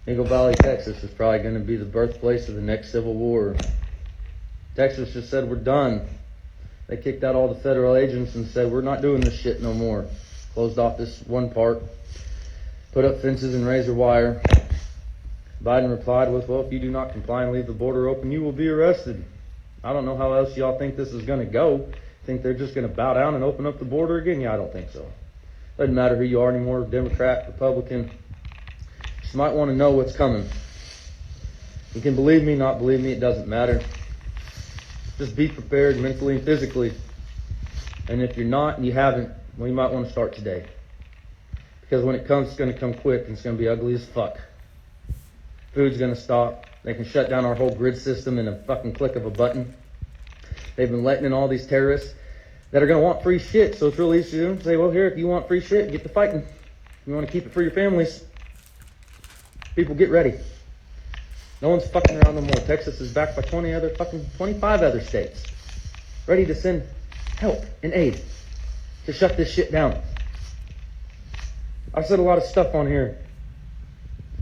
Eagle Valley, Texas is probably going to be the birthplace of the next Civil War. Texas just said, we're done. They kicked out all the federal agents and said, we're not doing this shit no more. Closed off this one part, put up fences and razor wire. Biden replied with, well, if you do not comply and leave the border open, you will be arrested. I don't know how else y'all think this is going to go. Think they're just going to bow down and open up the border again? Yeah, I don't think so. Doesn't matter who you are anymore, Democrat, Republican. Just might want to know what's coming. You can believe me, not believe me, it doesn't matter. Just be prepared mentally and physically. And if you're not and you haven't, well, you might want to start today. Because when it comes, it's going to come quick and it's going to be ugly as fuck. Food's going to stop. They can shut down our whole grid system in a fucking click of a button. They've been letting in all these terrorists that are going to want free shit. So it's real easy to say, well, here, if you want free shit, get to fighting. You want to keep it for your families. People, get ready. No one's fucking around no more. Texas is backed by 25 other states. Ready to send help and aid to shut this shit down. I've said a lot of stuff on here.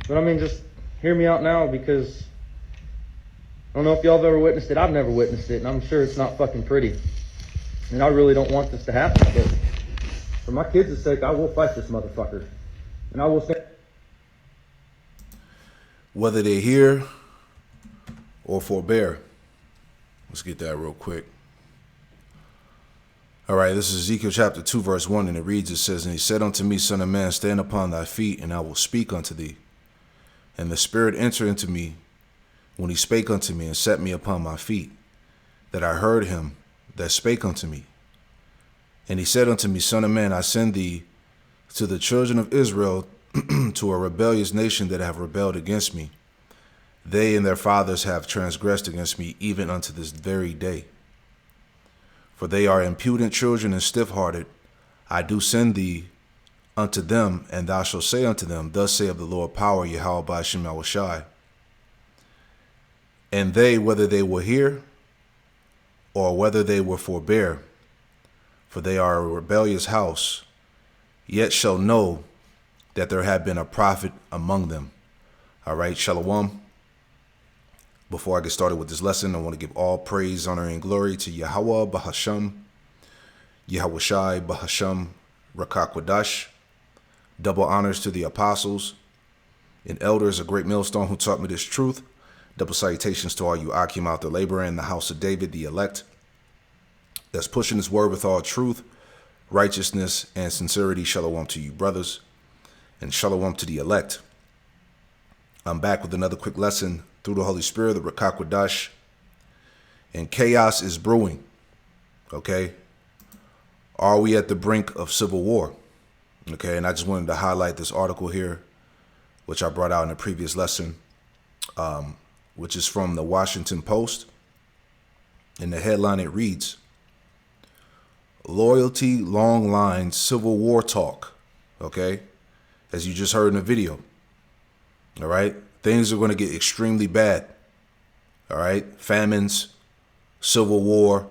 But I mean, just hear me out now, because I don't know if y'all have ever witnessed it. I've never witnessed it, and I'm sure it's not fucking pretty. And I really don't want this to happen, but for my kids' sake, I will fight this motherfucker. And I will say, whether they hear or forbear. Let's get that real quick. All right, this is Ezekiel chapter 2, verse 1, and it reads, it says, and he said unto me, Son of man, stand upon thy feet, and I will speak unto thee. And the Spirit entered into me when he spake unto me, and set me upon my feet, that I heard him that spake unto me. And he said unto me, Son of man, I send thee to the children of Israel, to a rebellious nation that have rebelled against me. They and their fathers have transgressed against me, even unto this very day. For they are impudent children and stiff-hearted. I do send thee unto them, and thou shalt say unto them, Thus saith the Lord power, Yahweh Ba'ashem Yahushai. And they, whether they will hear, or whether they will forbear, for they are a rebellious house, yet shall know that there have been a prophet among them. All right, Shalom. Before I get started with this lesson, I want to give all praise, honor, and glory to Yahweh Ba'ashem, Yahushai Ba'ashem Rakakwadash. Double honors to the apostles and elders, a great millstone who taught me this truth. Double salutations to all you Akim out there laboring in the house of David, the elect, that's pushing this word with all truth, righteousness, and sincerity. Shalom to you, brothers, and shalom to the elect. I'm back with another quick lesson through the Holy Spirit, the Rakakwadash, and chaos is brewing. Okay, are we at the brink of civil war? Okay, and I just wanted to highlight this article here, which I brought out in a previous lesson, which is from the Washington Post. In the headline, it reads, Loyalty Long Line Civil War Talk. Okay, as you just heard in the video. All right, things are going to get extremely bad. All right, famines, civil war,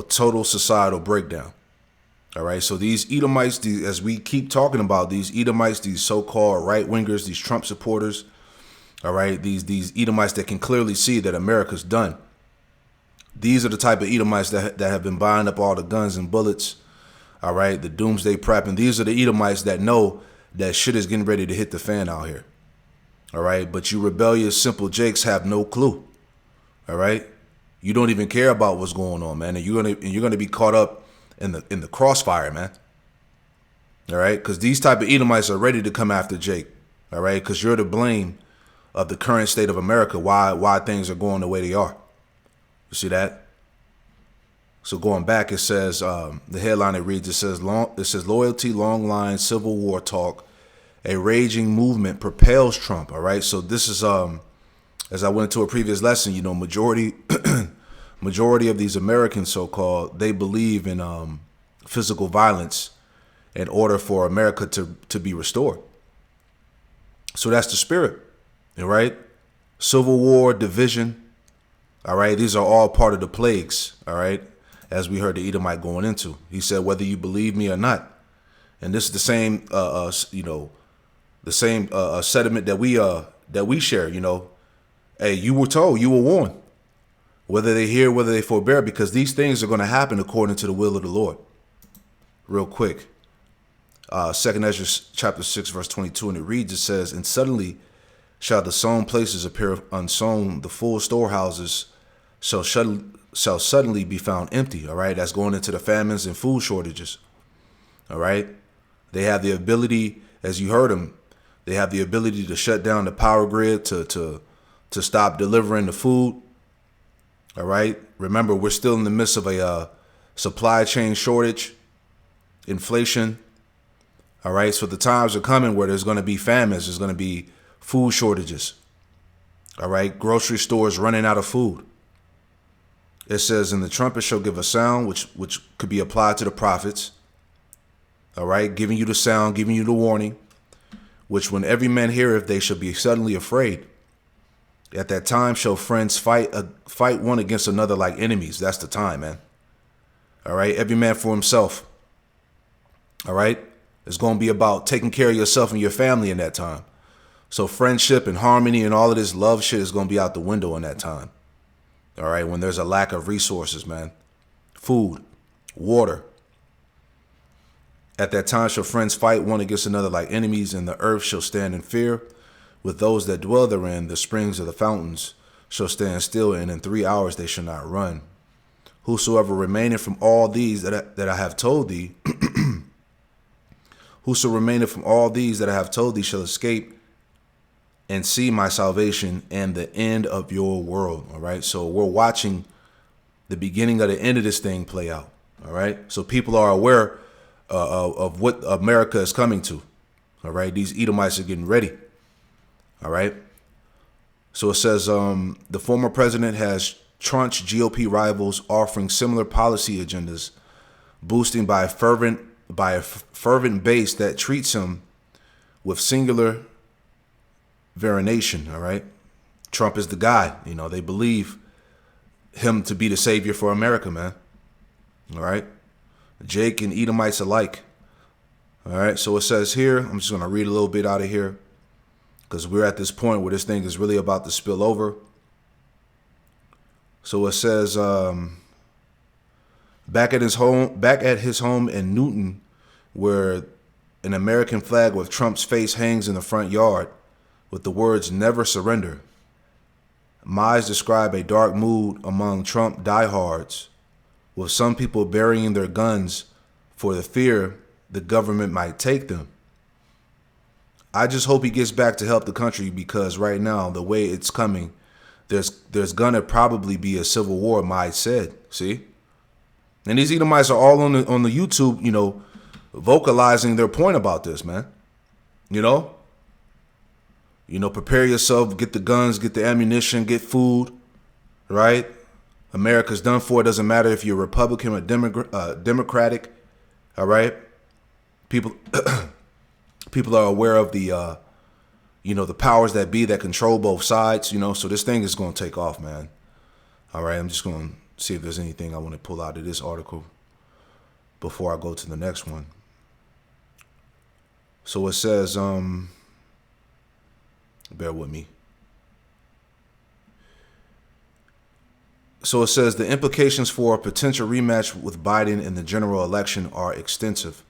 total societal breakdown. All right, so these Edomites, as we keep talking about, these Edomites, these so-called right-wingers, these Trump supporters, all right, these Edomites that can clearly see that America's done. These are the type of Edomites that have been buying up all the guns and bullets, all right, the doomsday prep. And these are the Edomites that know that shit is getting ready to hit the fan out here. All right, but you rebellious, simple Jakes have no clue. All right, you don't even care about what's going on, man, and you're gonna be caught up in the crossfire, man. All right, because these type of Edomites are ready to come after Jake. All right, because you're to blame of the current state of America, why things are going the way they are. You see that? So going back, it says the headline, it reads, it says loyalty, long line, civil war talk, a raging movement propels Trump. All right, so this is as I went into a previous lesson, majority of these Americans, so-called, they believe in physical violence in order for America to be restored. So that's the spirit, all right? Civil war, division, all right? These are all part of the plagues, all right? As we heard the Edomite going into. He said, whether you believe me or not. And this is the same, the same sentiment that we share. You know, hey, you were told, you were warned. Whether they hear, whether they forbear, because these things are going to happen according to the will of the Lord. Real quick, 2 Ezra chapter 6 verse 22, and it reads, it says, and suddenly shall the sown places appear unsown, the full storehouses shall suddenly be found empty. All right, that's going into the famines and food shortages. All right, they have the ability, as you heard them, they have the ability to shut down the power grid, to stop delivering the food. All right, remember, we're still in the midst of a supply chain shortage, inflation. All right, so the times are coming where there's going to be famines, there's going to be food shortages. All right, grocery stores running out of food. It says, and the trumpet shall give a sound, which could be applied to the prophets. All right, giving you the sound, giving you the warning, which when every man heareth, they shall be suddenly afraid. At that time shall friends fight one against another like enemies. That's the time, man. All right, every man for himself. All right, it's going to be about taking care of yourself and your family in that time. So friendship and harmony and all of this love shit is going to be out the window in that time. All right, when there's a lack of resources, man. Food, water. At that time shall friends fight one against another like enemies, and the earth shall stand in fear. With those that dwell therein, the springs of the fountains shall stand still, and in 3 hours they shall not run. Whosoever remaineth from all these that I have told thee, whoso remaineth from all these that I have told thee shall escape and see my salvation and the end of your world. All right, so we're watching the beginning of the end of this thing play out. All right, so people are aware of what America is coming to. All right, these Edomites are getting ready. All right. So it says the former president has trunched GOP rivals offering similar policy agendas, boosting by a fervent base that treats him with singular veneration. All right. Trump is the guy. You know, they believe him to be the savior for America, man. All right. Jake and Edomites alike. All right. So it says here, I'm just going to read a little bit out of here, because we're at this point where this thing is really about to spill over. So it says, back at his home in Newton, where an American flag with Trump's face hangs in the front yard with the words "Never Surrender." Mize describe a dark mood among Trump diehards, with some people burying their guns for the fear the government might take them. I just hope he gets back to help the country, because right now, the way it's coming, there's gonna probably be a civil war, Mize said. See? And these Edomites are all on the YouTube, you know, vocalizing their point about this, man. You know, prepare yourself, get the guns, get the ammunition, get food, right? America's done for. It doesn't matter if you're Republican or Democratic, all right? People are aware of the, the powers that be that control both sides, so this thing is going to take off, man. All right, I'm just going to see if there's anything I want to pull out of this article before I go to the next one. So it says, bear with me. So it says the implications for a potential rematch with Biden in the general election are extensive,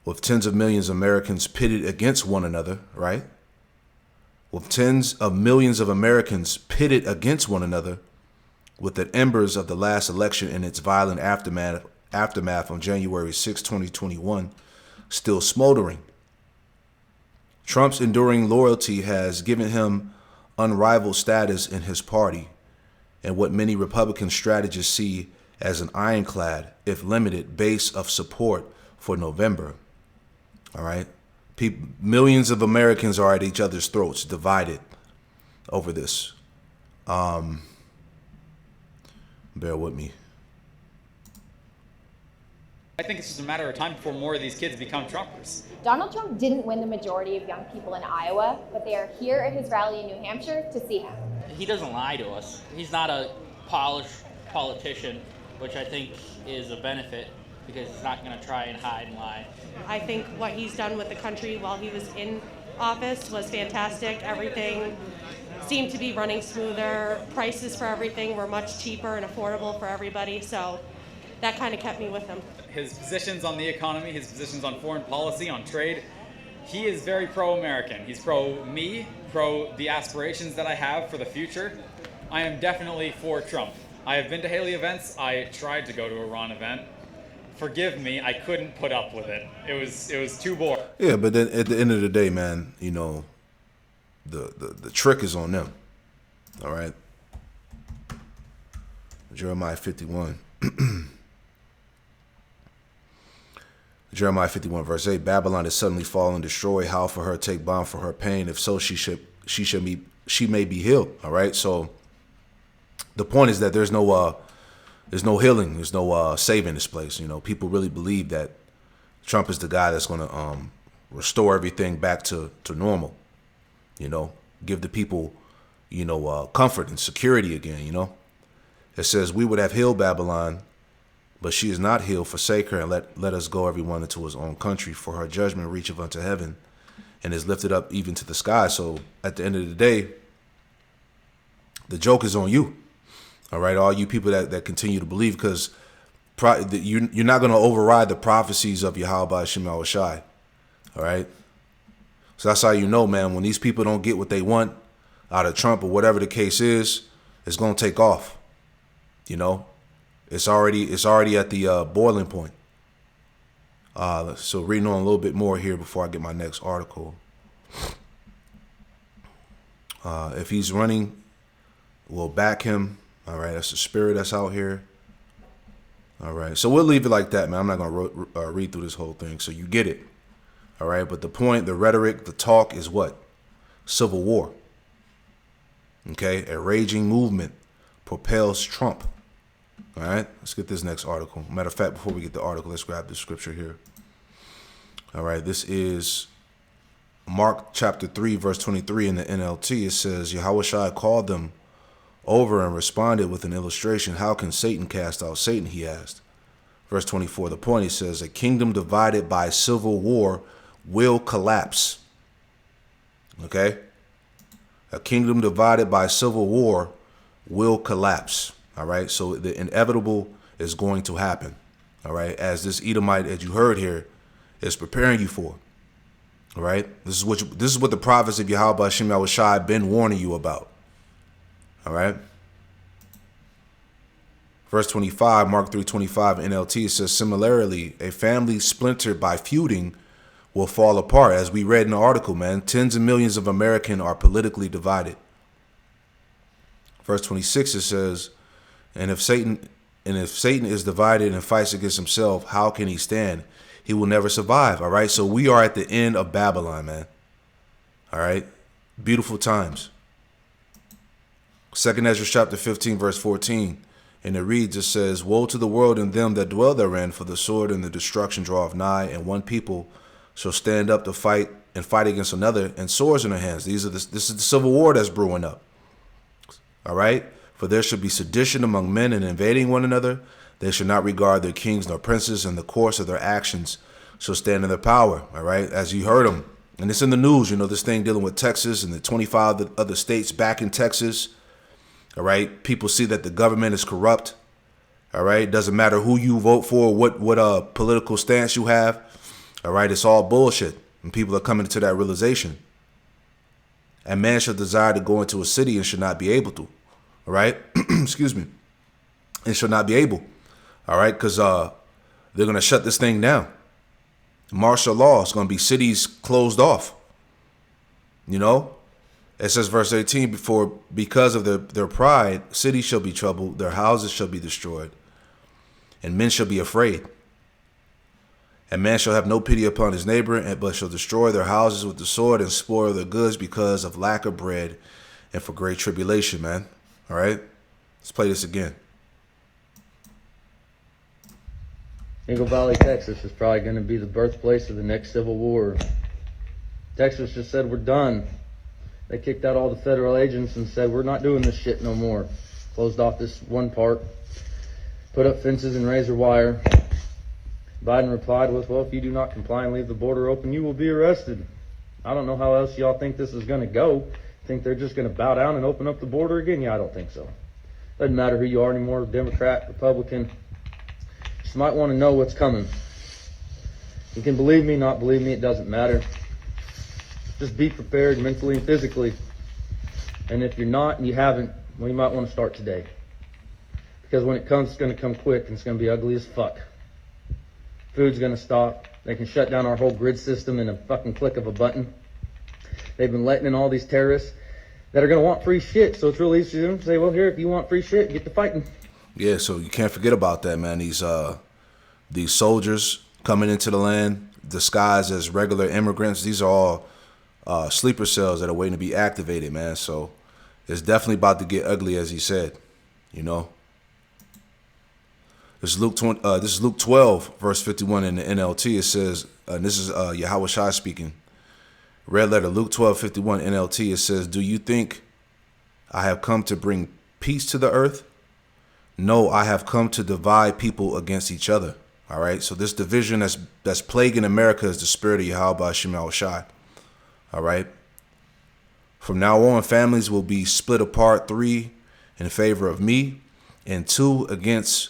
with tens of millions of Americans pitted against one another, right? With tens of millions of Americans pitted against one another, with the embers of the last election and its violent aftermath on January 6, 2021, still smoldering. Trump's enduring loyalty has given him unrivaled status in his party, and what many Republican strategists see as an ironclad, if limited, base of support for November. All right. Millions of Americans are at each other's throats, divided over this. Bear with me. I think it's just a matter of time before more of these kids become Trumpers. Donald Trump didn't win the majority of young people in Iowa, but they are here at his rally in New Hampshire to see him. He doesn't lie to us. He's not a polished politician, which I think is a benefit. because he's not going to try and hide and lie. I think what he's done with the country while he was in office was fantastic. Everything seemed to be running smoother. Prices for everything were much cheaper and affordable for everybody. So that kind of kept me with him. His positions on the economy, his positions on foreign policy, on trade, he is very pro-American. He's pro-me, pro the aspirations that I have for the future. I am definitely for Trump. I have been to Haley events. I tried to go to a Ron event. Forgive me, I couldn't put up with it. It was too boring. Yeah, but then at the end of the day, man, you know, the trick is on them. All right. Jeremiah 51. Jeremiah 51 verse 8, Babylon is suddenly fallen, destroyed. How for her take balm for her pain? If so, she may be healed. All right. So the point is that there's no healing, there's no saving this place. You know, people really believe that Trump is the guy that's going to restore everything back to normal. You know, give the people, you know, comfort and security again. You know, it says we would have healed Babylon, but she is not healed. Forsake her and let us go everyone into his own country, for her judgment reacheth unto heaven and is lifted up even to the sky. So at the end of the day, the joke is on you. All right, all you people that continue to believe, because you're not going to override the prophecies of Yahweh Shema Shai. All right. So that's how you know, man, when these people don't get what they want out of Trump or whatever the case is, it's going to take off. You know, it's already at the boiling point. So reading on a little bit more here before I get my next article. If he's running, we'll back him. All right, that's the spirit that's out here. All right, so we'll leave it like that, man. I'm not going to read through this whole thing, so you get it. All right, but the point, the rhetoric, the talk is what? Civil war. Okay, a raging movement propels Trump. All right, let's get this next article. Matter of fact, before we get the article, let's grab the scripture here. All right, this is Mark chapter 3, verse 23 in the NLT. It says, Yahushua called them over and responded with an illustration. How can Satan cast out Satan, he asked. Verse 24, the point, he says, a kingdom divided by civil war will collapse. Okay? A kingdom divided by civil war will collapse. All right? So the inevitable is going to happen. All right? As this Edomite, as you heard here, is preparing you for. All right? This is what the prophets of Yahweh Shema Shai have been warning you about. All right. Verse 25, Mark 3:25 NLT says, similarly, a family splintered by feuding will fall apart. As we read in the article, man, tens of millions of Americans are politically divided. Verse 26, it says, and if Satan is divided and fights against himself, how can he stand? He will never survive. All right. So we are at the end of Babylon, man. All right. Beautiful times. 2 Ezra chapter 15, verse 14, and it reads, it says, woe to the world and them that dwell therein, for the sword and the destruction draweth nigh, and one people shall stand up to fight and fight against another, and swords in their hands. This is the civil war that's brewing up. All right? For there shall be sedition among men and invading one another. They shall not regard their kings nor princes, and the course of their actions shall stand in their power. All right? As you heard them. And it's in the news, you know, this thing dealing with Texas and the 25 other states back in Texas. All right. People see that the government is corrupt. All right. Doesn't matter who you vote for, what political stance you have. All right. It's all bullshit. And people are coming to that realization. And man shall desire to go into a city and should not be able to. All right. Excuse me. And shall not be able. All right. Because they're going to shut this thing down. Martial law is going to be cities closed off. You know. It says, verse 18, because of their pride, cities shall be troubled, their houses shall be destroyed, and men shall be afraid. And man shall have no pity upon his neighbor, but shall destroy their houses with the sword and spoil their goods because of lack of bread and for great tribulation, man. All right? Let's play this again. Eagle Valley, Texas is probably going to be the birthplace of the next Civil War. Texas just said, we're done. They kicked out all the federal agents and said, we're not doing this shit no more. Closed off this one part, put up fences and razor wire. Biden replied with, well, if you do not comply and leave the border open, you will be arrested. I don't know how else y'all think this is going to go. Think they're just going to bow down and open up the border again? Yeah, I don't think so. Doesn't matter who you are anymore, Democrat, Republican. Just might want to know what's coming. You can believe me, not believe me, it doesn't matter. Just be prepared mentally and physically. And if you're not and you haven't, well, you might want to start today. Because when it comes, it's going to come quick and it's going to be ugly as fuck. Food's going to stop. They can shut down our whole grid system in a fucking click of a button. They've been letting in all these terrorists that are going to want free shit. So it's really easy for them to say, well, here, if you want free shit, get to fighting. Yeah, so you can't forget about that, man. These soldiers coming into the land disguised as regular immigrants. These are all sleeper cells that are waiting to be activated, man. So it's definitely about to get ugly, as he said. You know. This is Luke 12, verse 51 in the NLT. It says, and this is Yahweh Shai speaking. Red letter, Luke 12:51 NLT. It says, do you think I have come to bring peace to the earth? No, I have come to divide people against each other. All right. So this division that's plaguing America is the spirit of Yahweh Shai Shai. All right. From now on, families will be split apart, 3 in favor of me, and 2 against,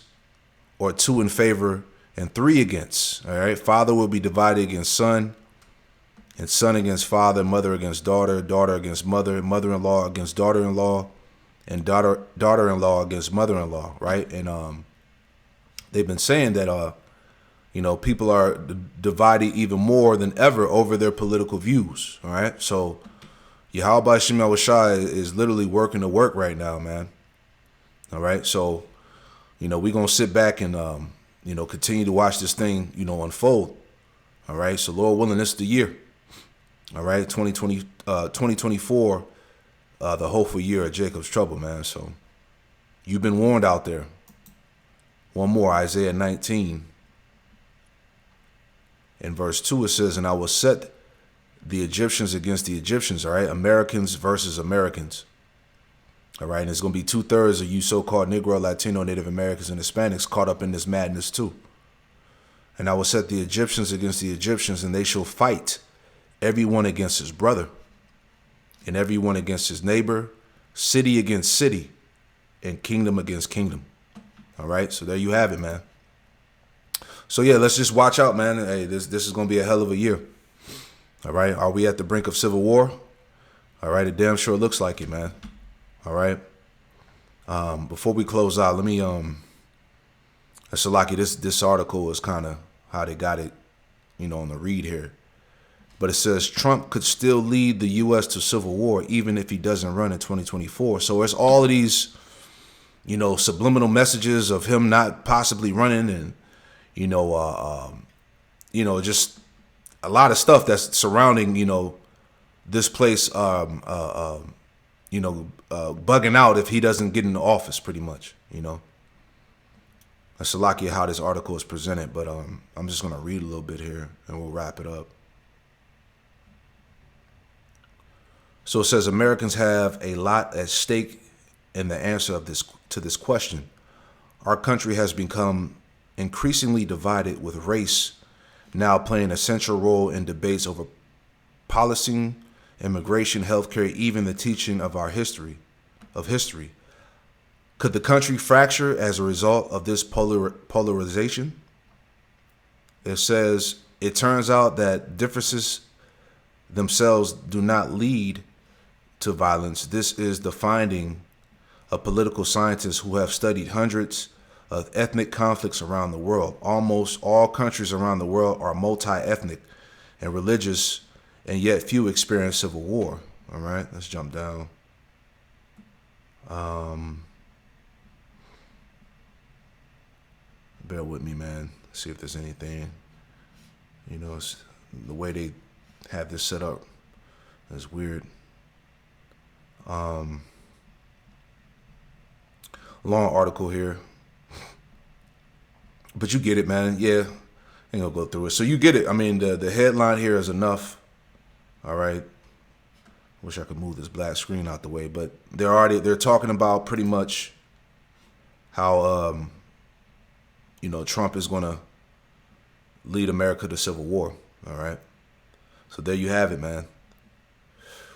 or 2 in favor and 3 against. All right. Father will be divided against son, and son against father, mother against daughter, daughter against mother, mother-in-law against daughter-in-law, and daughter-in-law against mother-in-law, right? And they've been saying that people are divided even more than ever over their political views, all right? So Yahweh Shemel Shai is literally working the work right now, man. All right, so we're gonna sit back and continue to watch this thing unfold. All right, so Lord willing, this is the year. All right, 2024, the hopeful year of Jacob's trouble, man. So you've been warned out there. One more, Isaiah 19. In verse 2, it says, and I will set the Egyptians against the Egyptians, all right? Americans versus Americans. All right, and it's going to be 2/3 of you so-called Negro, Latino, Native Americans, and Hispanics caught up in this madness too. And I will set the Egyptians against the Egyptians, and they shall fight everyone against his brother, and everyone against his neighbor, city against city, and kingdom against kingdom. All right, so there you have it, man. So yeah, let's just watch out, man. Hey, this is going to be a hell of a year. All right, are we at the brink of civil war? All right, it damn sure looks like it, man. All right. Before we close out, let me Salaki, this article is kind of how they got it, on the read here. But it says Trump could still lead the U.S. to civil war even if he doesn't run in 2024. So it's all of these, subliminal messages of him not possibly running, and just a lot of stuff that's surrounding, this place, bugging out if he doesn't get into office, pretty much, That's Salakia how this article is presented, but I'm just going to read a little bit here and we'll wrap it up. So it says Americans have a lot at stake in the answer to this question. Our country has become increasingly divided, with race now playing a central role in debates over policing, immigration, healthcare, even the teaching of our history. Could the country fracture as a result of this polarization? It says it turns out that differences themselves do not lead to violence. This is the finding of political scientists who have studied hundreds of ethnic conflicts around the world. Almost all countries around the world are multi-ethnic and religious, and yet few experience civil war. All right, let's jump down. Bear with me, man. See if there's anything. It's the way they have this set up is weird. Long article here, but you get it, man. Yeah, ain't gonna go through it. So you get it. I mean, the headline here is enough. All right. Wish I could move this black screen out the way, but they're talking about pretty much how Trump is gonna lead America to civil war. All right. So there you have it, man.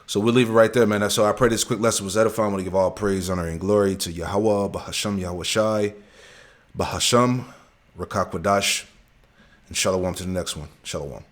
So we'll leave it right there, man. So I pray this quick lesson was edifying. I want to give all praise, honor, and glory to Yahweh, Bahasham, Yahweh Shai, Bahasham, Rakakwadash, and Shalom to the next one. Shalom.